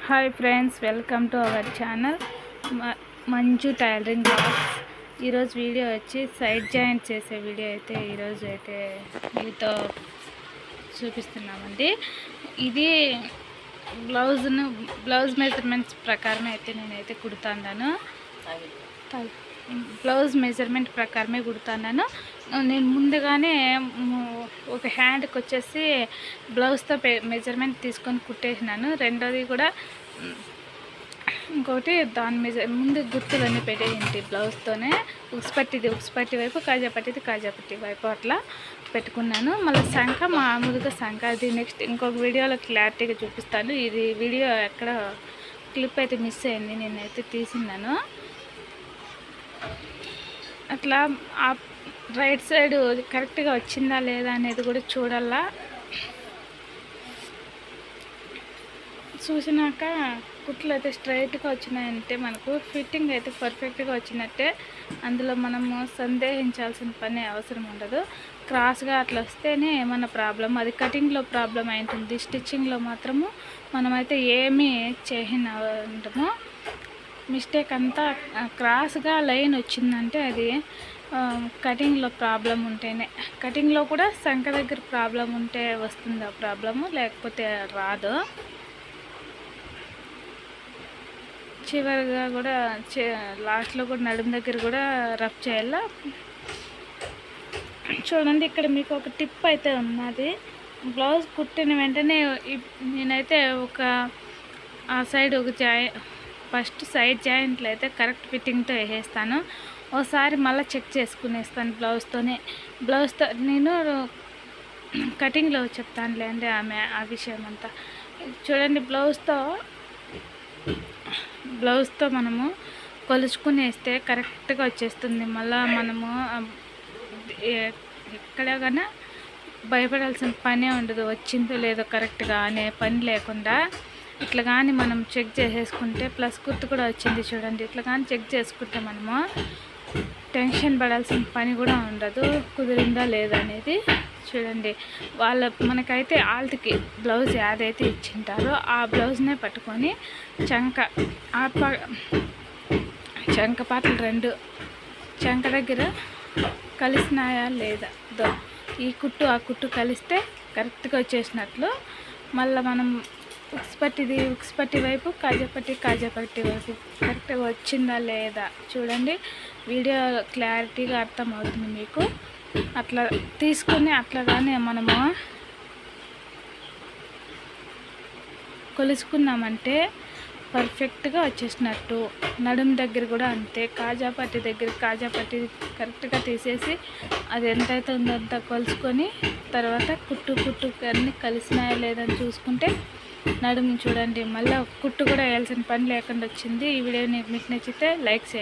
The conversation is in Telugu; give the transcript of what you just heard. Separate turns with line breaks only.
Hi friends, welcome to our channel Manju tailoring blogs. ఈరోజు వీడియో వచ్చి సైడ్ జాయింట్ చేసే వీడియో అయితే ఈరోజు అయితే మీతో చూపిస్తున్నామండి. ఇది బ్లౌజ్ మెజర్మెంట్స్ ప్రకారం అయితే నేనైతే కుడుతున్నాను. బ్లౌజ్ మెజర్మెంట్ ప్రకారమే కుడుతున్నాను. నేను ముందుగానే ఒక హ్యాండ్కి వచ్చేసి బ్లౌజ్తో మెజర్మెంట్ తీసుకొని కుట్టేసినాను. రెండోది కూడా ఇంకోటి దాని ముందు గుర్తులన్నీ పెట్టేయండి. బ్లౌజ్తోనే ఉక్స్పట్టి వైపు, కాజాపట్టి వైపు అట్లా పెట్టుకున్నాను. మళ్ళీ సంఖ మామూలుగా సంఖ అది నెక్స్ట్ ఇంకొక వీడియోలో క్లారిటీగా చూపిస్తాను. ఇది వీడియో ఎక్కడ క్లిప్ అయితే మిస్ అయింది, నేనైతే తీసినాను. అట్లా ఆ రైట్ సైడ్ కరెక్ట్గా వచ్చిందా లేదా అనేది కూడా చూడాలా. చూసినాక కుట్లు అయితే స్ట్రైట్గా వచ్చినాయంటే మనకు ఫిట్టింగ్ అయితే పర్ఫెక్ట్గా వచ్చినట్టే. అందులో మనము సందేహించాల్సిన పని అవసరం ఉండదు. క్రాస్గా అట్లా వస్తేనే ఏమన్నా ప్రాబ్లం, అది కటింగ్లో ప్రాబ్లం అయింటుంది. స్టిచ్చింగ్లో మాత్రము మనమైతే ఏమీ చేయము. మిస్టేక్ అంతా క్రాస్గా లైన్ వచ్చిందంటే అది కటింగ్లో ప్రాబ్లం ఉంటేనే. కటింగ్లో కూడా సంఖ దగ్గర ప్రాబ్లం ఉంటే వస్తుంది ఆ ప్రాబ్లము, లేకపోతే రాదు. చివరిగా కూడా లాస్ట్లో కూడా నడుము దగ్గర కూడా రఫ్ చేయాలా. చూడండి, ఇక్కడ మీకు ఒక టిప్ అయితే ఉన్నది. బ్లౌజ్ కుట్టిన వెంటనే నేనైతే ఒక ఆ సైడ్ ఒక ఫస్ట్ సైడ్ జాయింట్లు అయితే కరెక్ట్ ఫిట్టింగ్తో వేసేస్తాను. ఒకసారి మళ్ళీ చెక్ చేసుకునేస్తాను బ్లౌజ్తో. నేను కటింగ్లో చెప్తానులే అండి ఆ విషయం అంతా. చూడండి, బ్లౌజ్తో మనము కొలుచుకుని వేస్తే కరెక్ట్గా వచ్చేస్తుంది. మళ్ళీ మనము ఎక్కడ కానీ భయపడాల్సిన పనే ఉండదు. వచ్చిందో లేదో కరెక్ట్గా అనే పని లేకుండా ఇట్లా కానీ మనం చెక్ చేసేసుకుంటే, ప్లస్ గుర్తు కూడా వచ్చింది చూడండి, ఇట్లా కానీ చెక్ చేసుకుంటే మనము టెన్షన్ పడాల్సిన పని కూడా ఉండదు, కుదిరిందా లేదా అనేది. చూడండి, మనకైతే ఆల్ట్కి బ్లౌజ్ ఏదైతే ఇచ్చింటారో ఆ బ్లౌజ్నే పట్టుకొని చంక పాటలు రెండు చంక దగ్గర కలిసినాయా లేదా, ఈ కుట్టు ఆ కుట్టు కలిస్తే కరెక్ట్గా వచ్చేసినట్లు. మళ్ళీ మనం ఉక్స్పట్టి వైపు, కాజాపట్టి వైపు కరెక్ట్గా వచ్చిందా లేదా చూడండి. వీడియో క్లారిటీగా అర్థమవుతుంది మీకు. అట్లా తీసుకొని అట్లాగానే మనము కొలుసుకున్నామంటే పర్ఫెక్ట్గా వచ్చేసినట్టు. నడుము దగ్గర కూడా అంతే. కాజాపట్టి కరెక్ట్గా తీసేసి అది ఎంతైతే ఉందో అంత కొలుసుకొని తర్వాత కుట్టు అన్నీ కలిసినాయా లేదని చూసుకుంటే నడుము చూడండి, మళ్ళీ కుట్టు కూడా వేయాల్సిన పని లేకుండా వచ్చింది. ఈ వీడియో మీకు నచ్చితే లైక్ చేయండి.